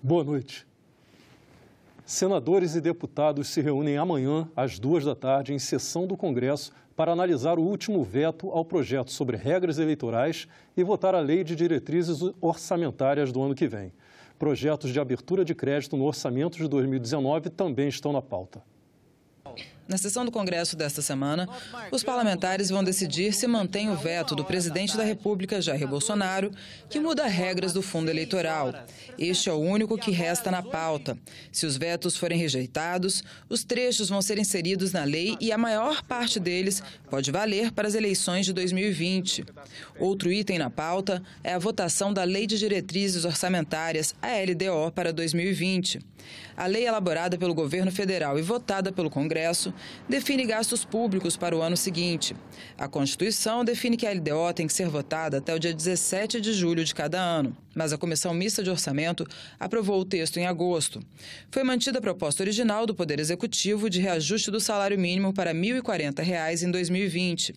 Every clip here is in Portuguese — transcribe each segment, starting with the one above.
Boa noite. Senadores e deputados se reúnem amanhã, às 14h, em sessão do Congresso, para analisar o último veto ao projeto sobre regras eleitorais e votar a lei de diretrizes orçamentárias do ano que vem. Projetos de abertura de crédito no orçamento de 2019 também estão na pauta. Na sessão do Congresso desta semana, os parlamentares vão decidir se mantém o veto do presidente da República, Jair Bolsonaro, que muda regras do fundo eleitoral. Este é o único que resta na pauta. Se os vetos forem rejeitados, os trechos vão ser inseridos na lei e a maior parte deles pode valer para as eleições de 2020. Outro item na pauta é a votação da Lei de Diretrizes Orçamentárias, a LDO, para 2020. A lei elaborada pelo governo federal e votada pelo Congresso define gastos públicos para o ano seguinte. A Constituição define que a LDO tem que ser votada até o dia 17 de julho de cada ano, mas a Comissão Mista de Orçamento aprovou o texto em agosto. Foi mantida a proposta original do Poder Executivo de reajuste do salário mínimo para R$ 1.040 em 2020.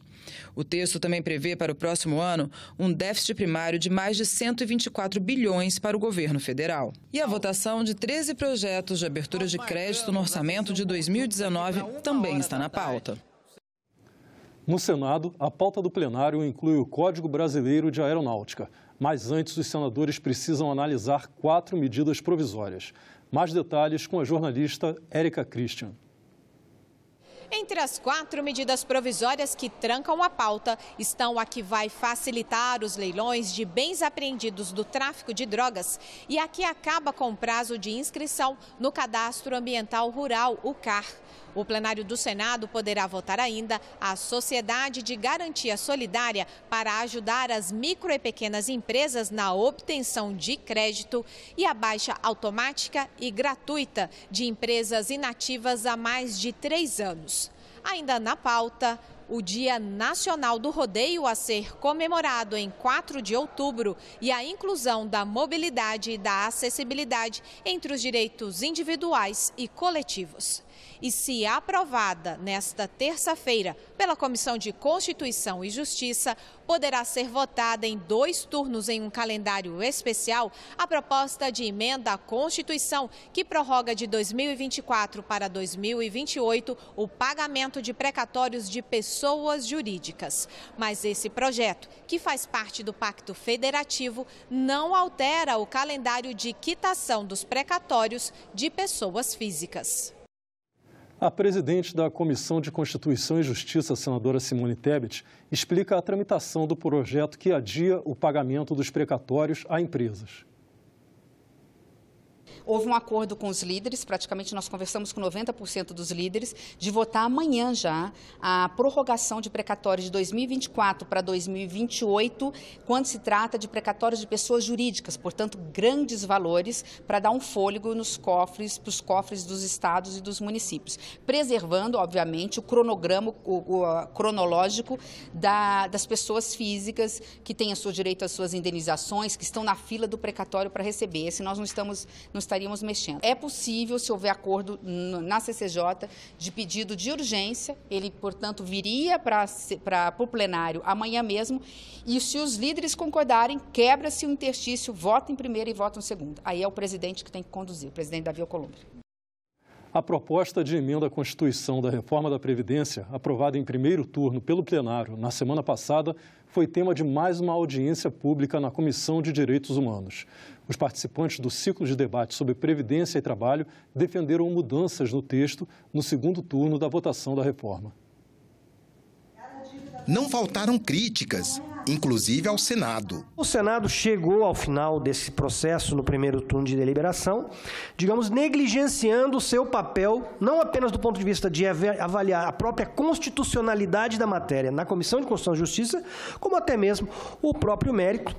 O texto também prevê para o próximo ano um déficit primário de mais de 124 bilhões para o governo federal. E a votação de 13 projetos de abertura de crédito no orçamento de 2019 também está na pauta. No Senado, a pauta do plenário inclui o Código Brasileiro de Aeronáutica. Mas antes, os senadores precisam analisar 4 medidas provisórias. Mais detalhes com a jornalista Érica Christian. Entre as 4 medidas provisórias que trancam a pauta estão a que vai facilitar os leilões de bens apreendidos do tráfico de drogas e a que acaba com o prazo de inscrição no Cadastro Ambiental Rural, o CAR. O plenário do Senado poderá votar ainda a Sociedade de Garantia Solidária para ajudar as micro e pequenas empresas na obtenção de crédito e a baixa automática e gratuita de empresas inativas há mais de 3 anos. Ainda na pauta, o Dia Nacional do Rodeio a ser comemorado em 4 de outubro e a inclusão da mobilidade e da acessibilidade entre os direitos individuais e coletivos. E se aprovada nesta terça-feira pela Comissão de Constituição e Justiça, poderá ser votada em 2 turnos em um calendário especial a proposta de emenda à Constituição que prorroga de 2024 para 2028 o pagamento de precatórios de pessoas jurídicas. Mas esse projeto, que faz parte do Pacto Federativo, não altera o calendário de quitação dos precatórios de pessoas físicas. A presidente da Comissão de Constituição e Justiça, a senadora Simone Tebet, explica a tramitação do projeto que adia o pagamento dos precatórios a empresas. Houve um acordo com os líderes, praticamente nós conversamos com 90% dos líderes, de votar amanhã já a prorrogação de precatórios de 2024 para 2028, quando se trata de precatórios de pessoas jurídicas, portanto, grandes valores, para dar um fôlego nos cofres, para os cofres dos estados e dos municípios, preservando, obviamente, o cronograma cronológico das pessoas físicas que têm o seu direito às suas indenizações, que estão na fila do precatório para receber. Esse nós não estaríamos mexendo. É possível, se houver acordo na CCJ, de pedido de urgência, ele, portanto, viria para o plenário amanhã mesmo, e se os líderes concordarem, quebra-se o interstício, vota em primeiro e vota em segundo. Aí é o presidente que tem que conduzir, o presidente Davi Alcolumbre. A proposta de emenda à Constituição da reforma da Previdência, aprovada em primeiro turno pelo plenário na semana passada, foi tema de mais uma audiência pública na Comissão de Direitos Humanos. Os participantes do ciclo de debate sobre Previdência e Trabalho defenderam mudanças no texto no segundo turno da votação da reforma. Não faltaram críticas, inclusive ao Senado. O Senado chegou ao final desse processo no primeiro turno de deliberação, digamos, negligenciando o seu papel, não apenas do ponto de vista de avaliar a própria constitucionalidade da matéria na Comissão de Constituição e Justiça, como até mesmo o próprio mérito,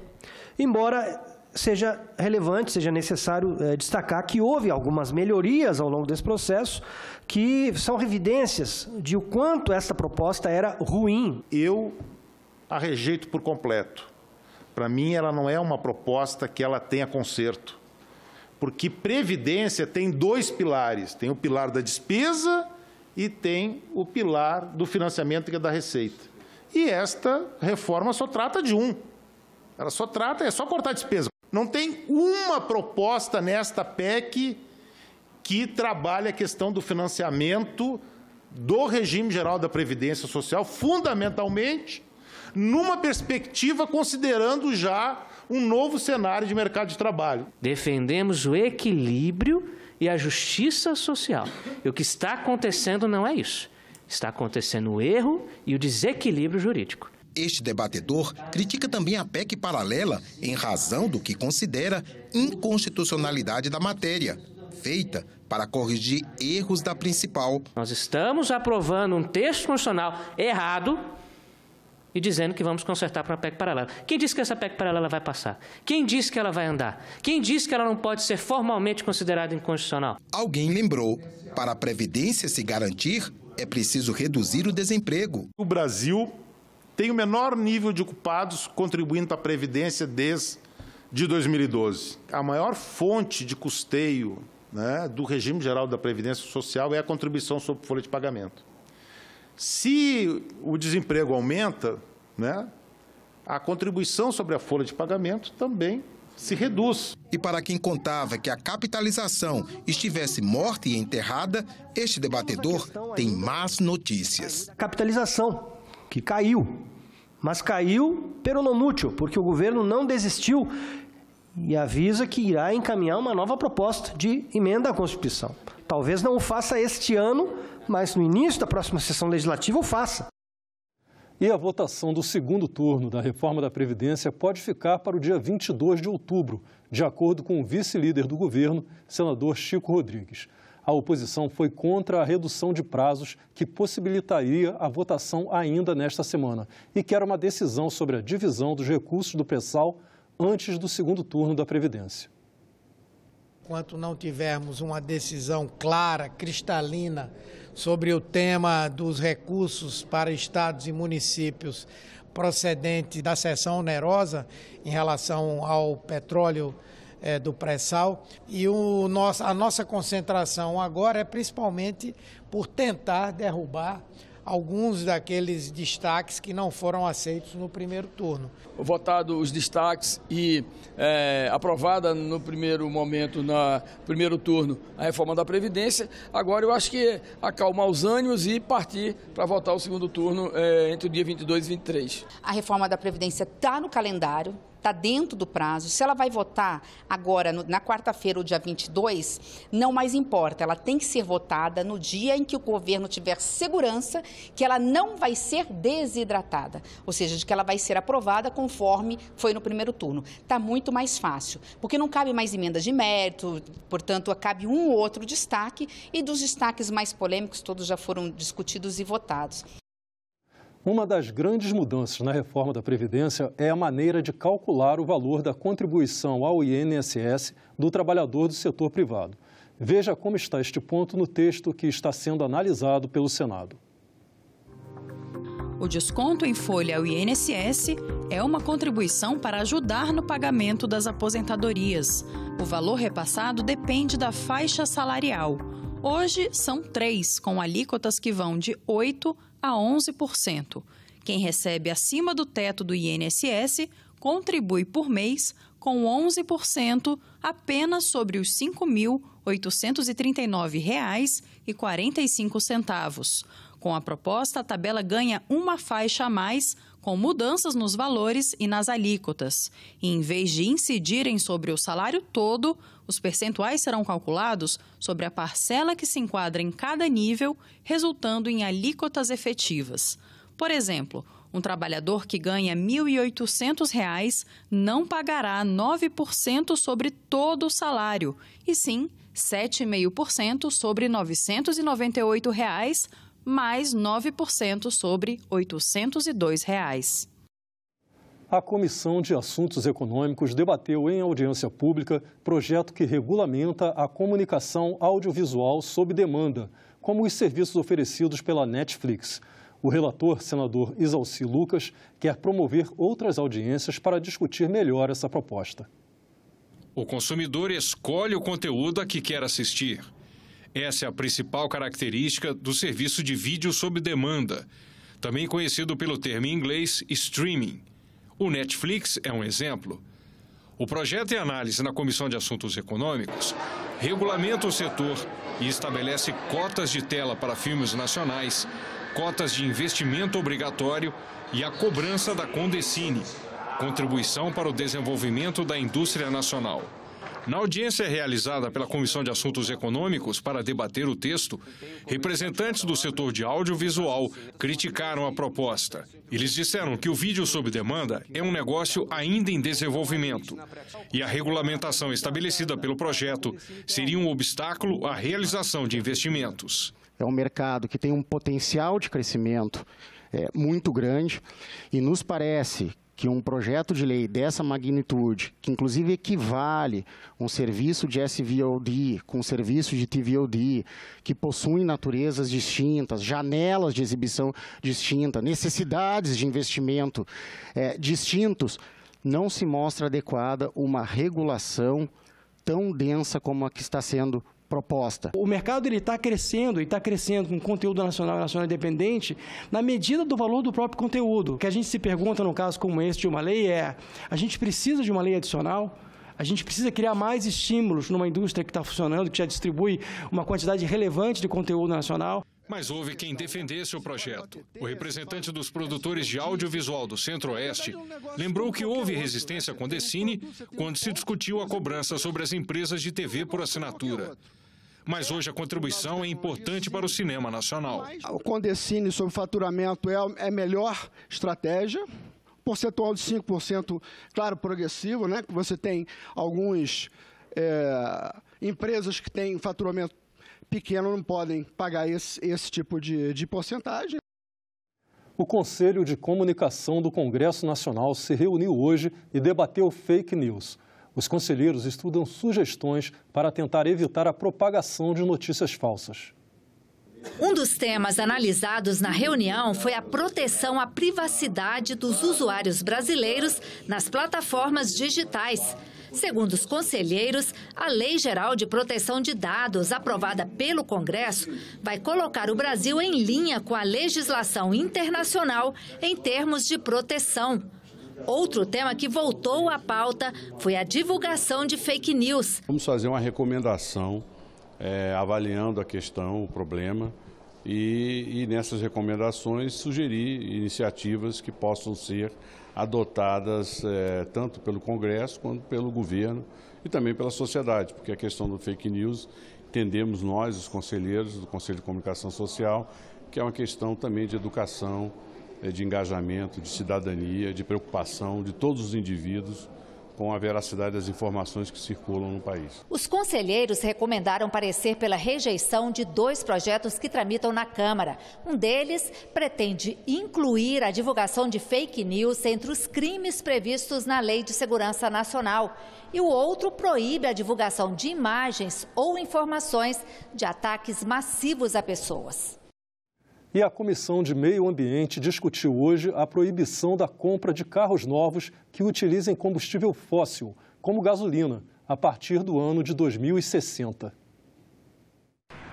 embora seja relevante, seja necessário destacar que houve algumas melhorias ao longo desse processo que são evidências de o quanto essa proposta era ruim. Eu a rejeito por completo. Para mim, ela não é uma proposta que ela tenha conserto, porque Previdência tem 2 pilares, tem o pilar da despesa e tem o pilar do financiamento, que é da receita. E esta reforma só trata de um. Ela só trata, é só cortar a despesa. Não tem uma proposta nesta PEC que trabalhe a questão do financiamento do regime geral da Previdência Social, fundamentalmente, numa perspectiva considerando já um novo cenário de mercado de trabalho. Defendemos o equilíbrio e a justiça social. E o que está acontecendo não é isso. Está acontecendo o erro e o desequilíbrio jurídico. Este debatedor critica também a PEC paralela em razão do que considera inconstitucionalidade da matéria, feita para corrigir erros da principal. Nós estamos aprovando um texto constitucional errado e dizendo que vamos consertar para uma PEC paralela. Quem disse que essa PEC paralela vai passar? Quem disse que ela vai andar? Quem disse que ela não pode ser formalmente considerada inconstitucional? Alguém lembrou, para a Previdência se garantir, é preciso reduzir o desemprego. O Brasil tem o menor nível de ocupados contribuindo para a Previdência desde 2012. A maior fonte de custeio, né, do regime geral da Previdência Social é a contribuição sobre folha de pagamento. Se o desemprego aumenta, né, a contribuição sobre a folha de pagamento também se reduz. E para quem contava que a capitalização estivesse morta e enterrada, este debatedor tem más notícias. Capitalização, que caiu, mas caiu peronomútil, porque o governo não desistiu e avisa que irá encaminhar uma nova proposta de emenda à Constituição. Talvez não o faça este ano, mas no início da próxima sessão legislativa o faça. E a votação do segundo turno da reforma da Previdência pode ficar para o dia 22 de outubro, de acordo com o vice-líder do governo, senador Chico Rodrigues. A oposição foi contra a redução de prazos que possibilitaria a votação ainda nesta semana e quer uma decisão sobre a divisão dos recursos do pré-sal antes do segundo turno da Previdência. Enquanto não tivermos uma decisão clara, cristalina, sobre o tema dos recursos para estados e municípios procedentes da seção onerosa em relação ao petróleo do pré-sal, e a nossa concentração agora é principalmente por tentar derrubar alguns daqueles destaques que não foram aceitos no primeiro turno. Votado os destaques e aprovada no primeiro momento, no primeiro turno, a reforma da Previdência, agora eu acho que acalmar os ânimos e partir para votar o segundo turno entre o dia 22 e 23. A reforma da Previdência está no calendário, está dentro do prazo. Se ela vai votar agora, na quarta-feira, o dia 22, não mais importa. Ela tem que ser votada no dia em que o governo tiver segurança que ela não vai ser desidratada, ou seja, de que ela vai ser aprovada conforme foi no primeiro turno. Está muito mais fácil, porque não cabe mais emendas de mérito, portanto, cabe um ou outro destaque, e dos destaques mais polêmicos, todos já foram discutidos e votados. Uma das grandes mudanças na reforma da Previdência é a maneira de calcular o valor da contribuição ao INSS do trabalhador do setor privado. Veja como está este ponto no texto que está sendo analisado pelo Senado. O desconto em folha ao INSS é uma contribuição para ajudar no pagamento das aposentadorias. O valor repassado depende da faixa salarial. Hoje, são 3, com alíquotas que vão de 8% a 11%. Quem recebe acima do teto do INSS contribui por mês com 11% apenas sobre os R$ 5.839,45. Com a proposta, a tabela ganha uma faixa a mais, com mudanças nos valores e nas alíquotas. E, em vez de incidirem sobre o salário todo, os percentuais serão calculados sobre a parcela que se enquadra em cada nível, resultando em alíquotas efetivas. Por exemplo, um trabalhador que ganha R$ 1.800 não pagará 9% sobre todo o salário, e sim 7,5% sobre R$ 998, mais 9% sobre R$ 802. A Comissão de Assuntos Econômicos debateu em audiência pública projeto que regulamenta a comunicação audiovisual sob demanda, como os serviços oferecidos pela Netflix. O relator, senador Isalci Lucas, quer promover outras audiências para discutir melhor essa proposta. O consumidor escolhe o conteúdo a que quer assistir. Essa é a principal característica do serviço de vídeo sob demanda, também conhecido pelo termo em inglês streaming. O Netflix é um exemplo. O projeto em análise na Comissão de Assuntos Econômicos regulamenta o setor e estabelece cotas de tela para filmes nacionais, cotas de investimento obrigatório e a cobrança da Condecine, contribuição para o desenvolvimento da indústria nacional. Na audiência realizada pela Comissão de Assuntos Econômicos para debater o texto, representantes do setor de audiovisual criticaram a proposta. Eles disseram que o vídeo sob demanda é um negócio ainda em desenvolvimento e a regulamentação estabelecida pelo projeto seria um obstáculo à realização de investimentos. É um mercado que tem um potencial de crescimento muito grande e nos parece que um projeto de lei dessa magnitude, que inclusive equivale um serviço de SVOD com um serviço de TVOD, que possuem naturezas distintas, janelas de exibição distintas, necessidades de investimento distintos, não se mostra adequada uma regulação tão densa como a que está sendo proposta. O mercado está crescendo e está crescendo com conteúdo nacional e nacional independente na medida do valor do próprio conteúdo. O que a gente se pergunta num caso como esse de uma lei a gente precisa de uma lei adicional? A gente precisa criar mais estímulos numa indústria que está funcionando, que já distribui uma quantidade relevante de conteúdo nacional? Mas houve quem defendesse o projeto. O representante dos produtores de audiovisual do Centro-Oeste lembrou que houve resistência à Condecine quando se discutiu a cobrança sobre as empresas de TV por assinatura. Mas hoje a contribuição é importante para o cinema nacional. O Condecine sobre faturamento é a melhor estratégia. Percentual de 5%, claro, progressivo, né? Você tem algumas empresas que têm faturamento pequeno não podem pagar esse tipo de porcentagem. O Conselho de Comunicação do Congresso Nacional se reuniu hoje e debateu fake news. Os conselheiros estudam sugestões para tentar evitar a propagação de notícias falsas. Um dos temas analisados na reunião foi a proteção à privacidade dos usuários brasileiros nas plataformas digitais. Segundo os conselheiros, a Lei Geral de Proteção de Dados, aprovada pelo Congresso, vai colocar o Brasil em linha com a legislação internacional em termos de proteção. Outro tema que voltou à pauta foi a divulgação de fake news. Vamos fazer uma recomendação, avaliando a questão, o problema, e nessas recomendações sugerir iniciativas que possam ser adotadas tanto pelo Congresso quanto pelo governo e também pela sociedade, porque a questão do fake news, entendemos nós, os conselheiros do Conselho de Comunicação Social, que é uma questão também de educação, de engajamento, de cidadania, de preocupação de todos os indivíduos com a veracidade das informações que circulam no país. Os conselheiros recomendaram parecer pela rejeição de 2 projetos que tramitam na Câmara. Um deles pretende incluir a divulgação de fake news entre os crimes previstos na Lei de Segurança Nacional. E o outro proíbe a divulgação de imagens ou informações de ataques massivos a pessoas. E a Comissão de Meio Ambiente discutiu hoje a proibição da compra de carros novos que utilizem combustível fóssil, como gasolina, a partir do ano de 2060.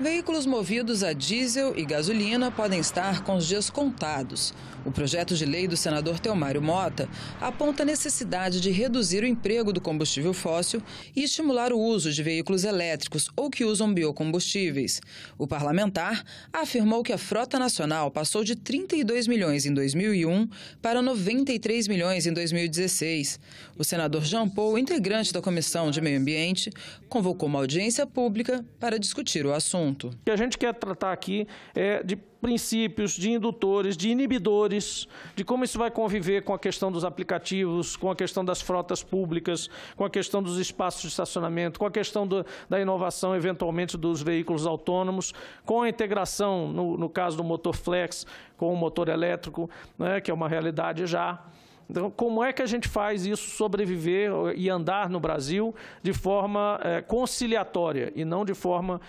Veículos movidos a diesel e gasolina podem estar com os dias contados. O projeto de lei do senador Teomário Mota aponta a necessidade de reduzir o emprego do combustível fóssil e estimular o uso de veículos elétricos ou que usam biocombustíveis. O parlamentar afirmou que a frota nacional passou de 32 milhões em 2001 para 93 milhões em 2016. O senador Jean Paul, integrante da Comissão de Meio Ambiente, convocou uma audiência pública para discutir o assunto. O que a gente quer tratar aqui é de princípios, de indutores, de inibidores, de como isso vai conviver com a questão dos aplicativos, com a questão das frotas públicas, com a questão dos espaços de estacionamento, com a questão da inovação, eventualmente, dos veículos autônomos, com a integração, no caso do motor flex, com o motor elétrico, né, que é uma realidade já. Então, como é que a gente faz isso sobreviver e andar no Brasil de forma conciliatória e não de forma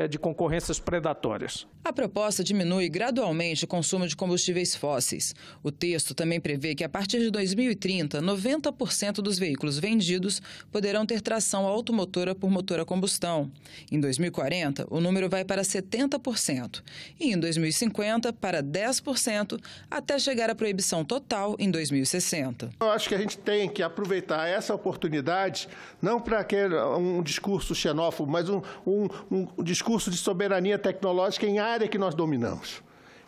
de concorrências predatórias? A proposta diminui gradualmente o consumo de combustíveis fósseis. O texto também prevê que, a partir de 2030, 90% dos veículos vendidos poderão ter tração automotora por motor a combustão. Em 2040, o número vai para 70% e, em 2050, para 10%, até chegar à proibição total em 2060. 60. Eu acho que a gente tem que aproveitar essa oportunidade, não para um discurso xenófobo, mas um discurso de soberania tecnológica em área que nós dominamos.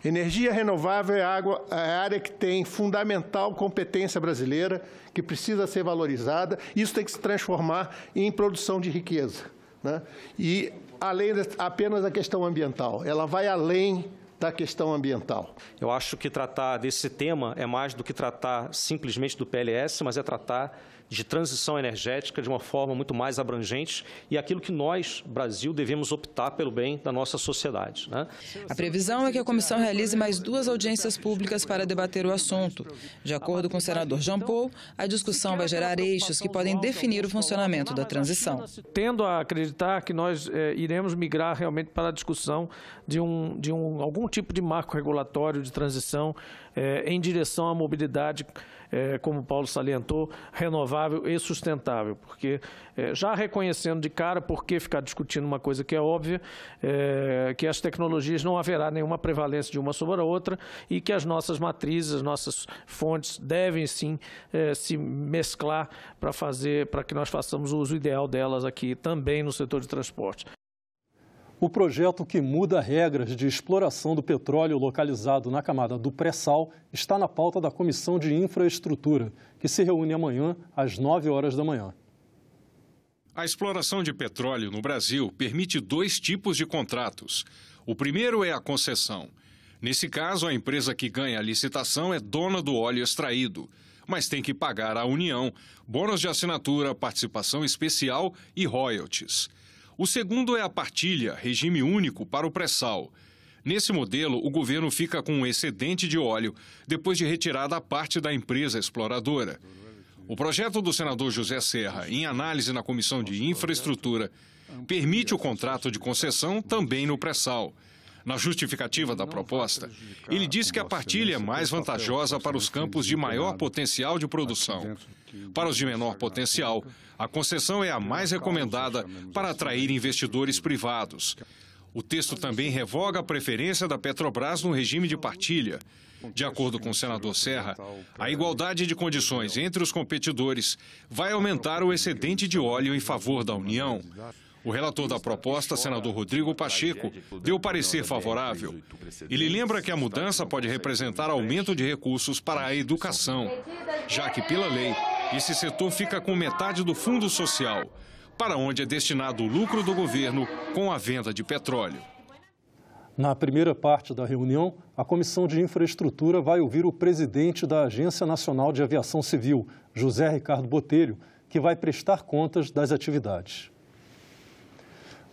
Energia renovável é a área que tem fundamental competência brasileira, que precisa ser valorizada. Isso tem que se transformar em produção de riqueza, né? E além apenas da questão ambiental, ela vai além da questão ambiental. Eu acho que tratar desse tema é mais do que tratar simplesmente do PLS, mas é tratar de transição energética de uma forma muito mais abrangente e aquilo que nós, Brasil, devemos optar pelo bem da nossa sociedade, né? A previsão é que a comissão realize mais 2 audiências públicas para debater o assunto. De acordo com o senador Jean Paul, a discussão vai gerar eixos que podem definir o funcionamento da transição. Tendo a acreditar que nós iremos migrar realmente para a discussão de algum tipo de marco regulatório de transição em direção à mobilidade, como o Paulo salientou, renovável e sustentável, porque já reconhecendo de cara, por que ficar discutindo uma coisa que é óbvia, que as tecnologias não haverá nenhuma prevalência de uma sobre a outra e que as nossas matrizes, as nossas fontes devem sim se mesclar para que nós façamos o uso ideal delas aqui também no setor de transporte. O projeto que muda regras de exploração do petróleo localizado na camada do pré-sal está na pauta da Comissão de Infraestrutura, que se reúne amanhã às 9 horas da manhã. A exploração de petróleo no Brasil permite 2 tipos de contratos. O primeiro é a concessão. Nesse caso, a empresa que ganha a licitação é dona do óleo extraído, mas tem que pagar à União bônus de assinatura, participação especial e royalties. O segundo é a partilha, regime único para o pré-sal. Nesse modelo, o governo fica com um excedente de óleo depois de retirada a parte da empresa exploradora. O projeto do senador José Serra, em análise na Comissão de Infraestrutura, permite o contrato de concessão também no pré-sal. Na justificativa da proposta, ele diz que a partilha é mais vantajosa para os campos de maior potencial de produção. Para os de menor potencial, a concessão é a mais recomendada para atrair investidores privados. O texto também revoga a preferência da Petrobras no regime de partilha. De acordo com o senador Serra, a igualdade de condições entre os competidores vai aumentar o excedente de óleo em favor da União. O relator da proposta, senador Rodrigo Pacheco, deu parecer favorável. Ele lembra que a mudança pode representar aumento de recursos para a educação, já que, pela lei, esse setor fica com metade do fundo social, para onde é destinado o lucro do governo com a venda de petróleo. Na primeira parte da reunião, a Comissão de Infraestrutura vai ouvir o presidente da Agência Nacional de Aviação Civil, José Ricardo Botelho, que vai prestar contas das atividades.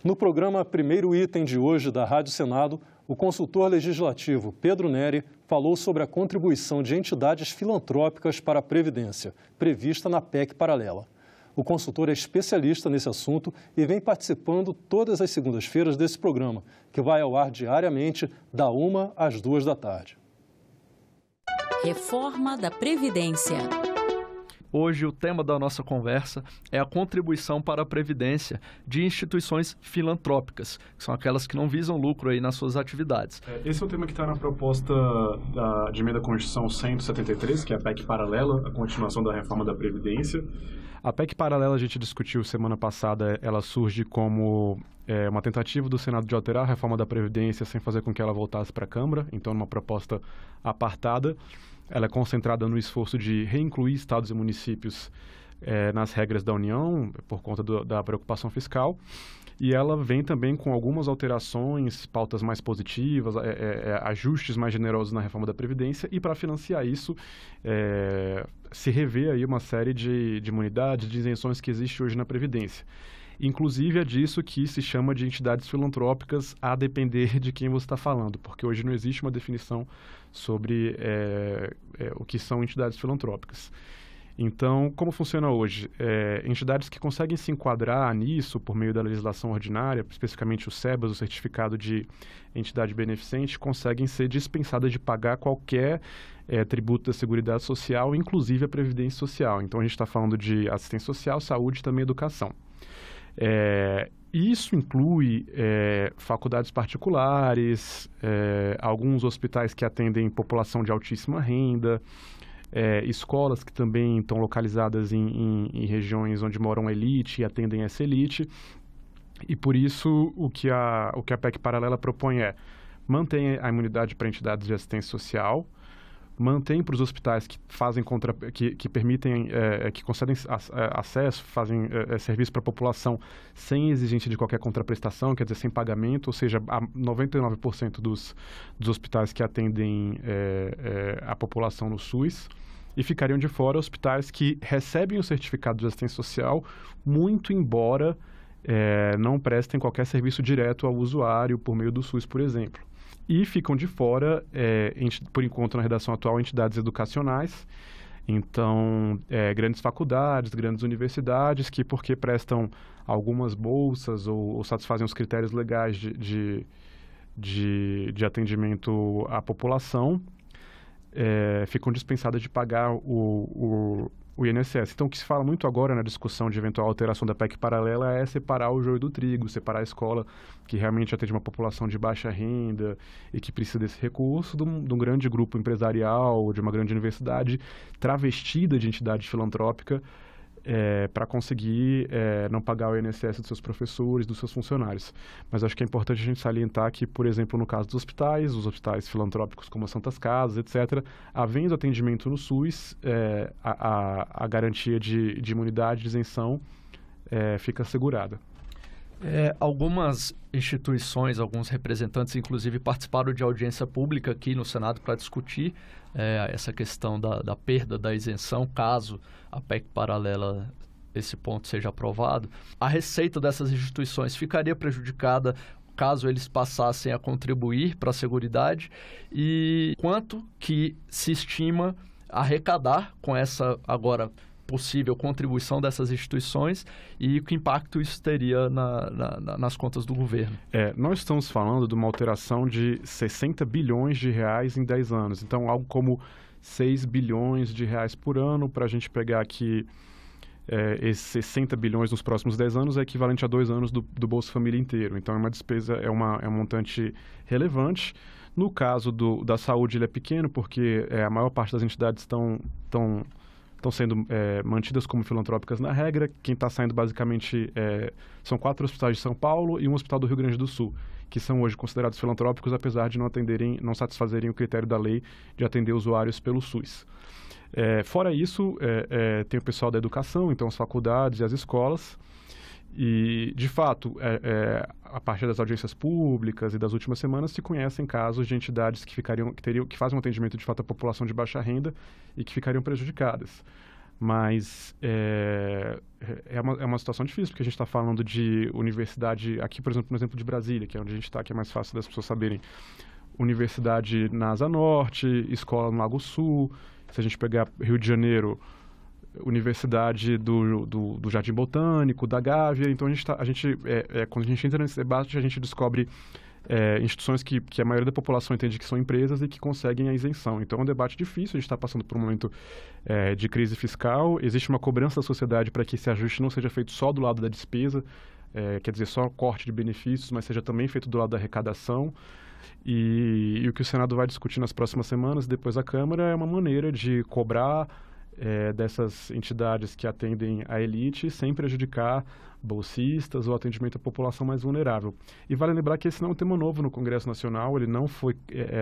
No programa Primeiro Item de hoje da Rádio Senado, o consultor legislativo Pedro Neri falou sobre a contribuição de entidades filantrópicas para a Previdência, prevista na PEC paralela. O consultor é especialista nesse assunto e vem participando todas as segundas-feiras desse programa, que vai ao ar diariamente, da 1 às 2 da tarde. Reforma da Previdência. Hoje, o tema da nossa conversa é a contribuição para a Previdência de instituições filantrópicas, que são aquelas que não visam lucro aí nas suas atividades. Esse é o tema que está na proposta de emenda à Constituição 173, que é a PEC paralela, a continuação da reforma da Previdência. A PEC paralela a gente discutiu semana passada, ela surge como uma tentativa do Senado de alterar a reforma da Previdência sem fazer com que ela voltasse para a Câmara, então numa proposta apartada. Ela é concentrada no esforço de reincluir estados e municípios nas regras da União, por conta da preocupação fiscal. E ela vem também com algumas alterações, pautas mais positivas, ajustes mais generosos na reforma da Previdência. E para financiar isso, se revê aí uma série de imunidades, de isenções que existe hoje na Previdência. Inclusive é disso que se chama de entidades filantrópicas, a depender de quem você está falando, porque hoje não existe uma definição sobre o que são entidades filantrópicas. Então, como funciona hoje? Entidades que conseguem se enquadrar nisso por meio da legislação ordinária, especificamente o SEBAS, o Certificado de Entidade Beneficente, conseguem ser dispensadas de pagar qualquer tributo da Seguridade Social, inclusive a Previdência Social. Então, a gente está falando de assistência social, saúde e também educação. Isso inclui faculdades particulares, alguns hospitais que atendem população de altíssima renda, escolas que também estão localizadas em regiões onde moram elite e atendem essa elite. E por isso o que a PEC paralela propõe é mantém a imunidade para entidades de assistência social, mantém para os hospitais que fazem que permitem, que concedem acesso, fazem serviço para a população sem exigência de qualquer contraprestação, quer dizer, sem pagamento, ou seja, 99% dos hospitais que atendem a população no SUS, e ficariam de fora hospitais que recebem o certificado de assistência social, muito embora não prestem qualquer serviço direto ao usuário por meio do SUS, por exemplo. E ficam de fora, por enquanto na redação atual, entidades educacionais, então grandes faculdades, grandes universidades, que porque prestam algumas bolsas ou satisfazem os critérios legais de atendimento à população, ficam dispensadas de pagar o INSS. Então, o que se fala muito agora na discussão de eventual alteração da PEC paralela é separar o joio do trigo, separar a escola que realmente atende uma população de baixa renda e que precisa desse recurso de um grande grupo empresarial, de uma grande universidade travestida de entidade filantrópica para conseguir não pagar o INSS dos seus professores, dos seus funcionários. Mas acho que é importante a gente salientar que, por exemplo, no caso dos hospitais, os hospitais filantrópicos como as Santas Casas, etc., havendo atendimento no SUS, a garantia de imunidade, de isenção, fica assegurada. Algumas instituições, alguns representantes, inclusive, participaram de audiência pública aqui no Senado para discutir essa questão da perda da isenção, caso a PEC paralela, esse ponto seja aprovado. A receita dessas instituições ficaria prejudicada caso eles passassem a contribuir para a Seguridade, e quanto que se estima arrecadar com essa agora possível contribuição dessas instituições e que impacto isso teria nas contas do governo. Nós estamos falando de uma alteração de 60 bilhões de reais em 10 anos. Então, algo como 6 bilhões de reais por ano. Para a gente pegar aqui esses 60 bilhões nos próximos 10 anos é equivalente a 2 anos do Bolsa Família inteiro. Então, é uma despesa, é um montante relevante. No caso da saúde, ele é pequeno porque a maior parte das entidades estão sendo mantidas como filantrópicas na regra. Quem está saindo basicamente são 4 hospitais de São Paulo e um hospital do Rio Grande do Sul, que são hoje considerados filantrópicos, apesar de não satisfazerem o critério da lei de atender usuários pelo SUS. Fora isso, tem o pessoal da educação, então as faculdades e as escolas. E, de fato, a partir das audiências públicas e das últimas semanas, se conhecem casos de entidades que fazem um atendimento de fato à população de baixa renda e que ficariam prejudicadas. Mas é uma situação difícil, porque a gente está falando de universidade, aqui, por exemplo, no exemplo de Brasília, que é onde a gente está, que é mais fácil das pessoas saberem. Universidade na Asa Norte, escola no Lago Sul. Se a gente pegar Rio de Janeiro, Universidade do Jardim Botânico, da Gávea. Então, quando a gente entra nesse debate, a gente descobre instituições que a maioria da população entende que são empresas e que conseguem a isenção. Então, é um debate difícil. A gente está passando por um momento de crise fiscal. Existe uma cobrança da sociedade para que esse ajuste não seja feito só do lado da despesa, quer dizer, só corte de benefícios, mas seja também feito do lado da arrecadação. E o que o Senado vai discutir nas próximas semanas, depois a Câmara, é uma maneira de cobrar dessas entidades que atendem a elite sem prejudicar bolsistas ou atendimento à população mais vulnerável. E vale lembrar que esse não é um tema novo no Congresso Nacional, ele não foi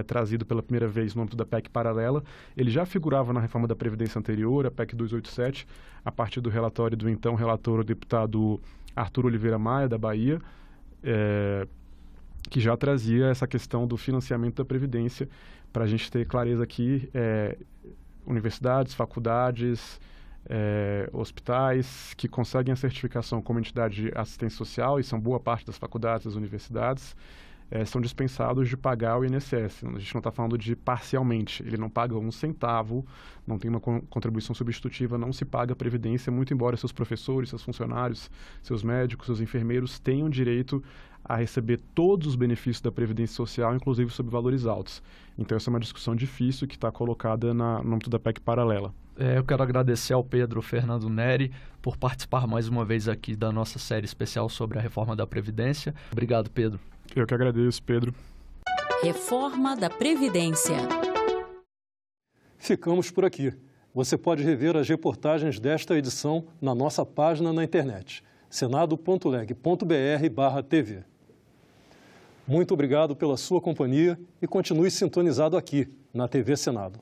trazido pela primeira vez no âmbito da PEC paralela, ele já figurava na reforma da Previdência anterior, a PEC 287, a partir do relatório do então relator, o deputado Arthur Oliveira Maia, da Bahia, que já trazia essa questão do financiamento da Previdência, para a gente ter clareza aqui, universidades, faculdades, hospitais que conseguem a certificação como entidade de assistência social, e são boa parte das faculdades, das universidades, são dispensados de pagar o INSS. A gente não está falando de parcialmente, ele não paga um centavo, não tem uma contribuição substitutiva, não se paga a Previdência, muito embora seus professores, seus funcionários, seus médicos, seus enfermeiros tenham direito a receber todos os benefícios da Previdência Social, inclusive sob valores altos. Então, essa é uma discussão difícil que está colocada no âmbito da PEC paralela. Eu quero agradecer ao Pedro Fernando Neri por participar mais uma vez aqui da nossa série especial sobre a reforma da Previdência. Obrigado, Pedro. Eu que agradeço, Pedro. Reforma da Previdência. Ficamos por aqui. Você pode rever as reportagens desta edição na nossa página na internet, senado.leg.br/tv. Muito obrigado pela sua companhia e continue sintonizado aqui, na TV Senado.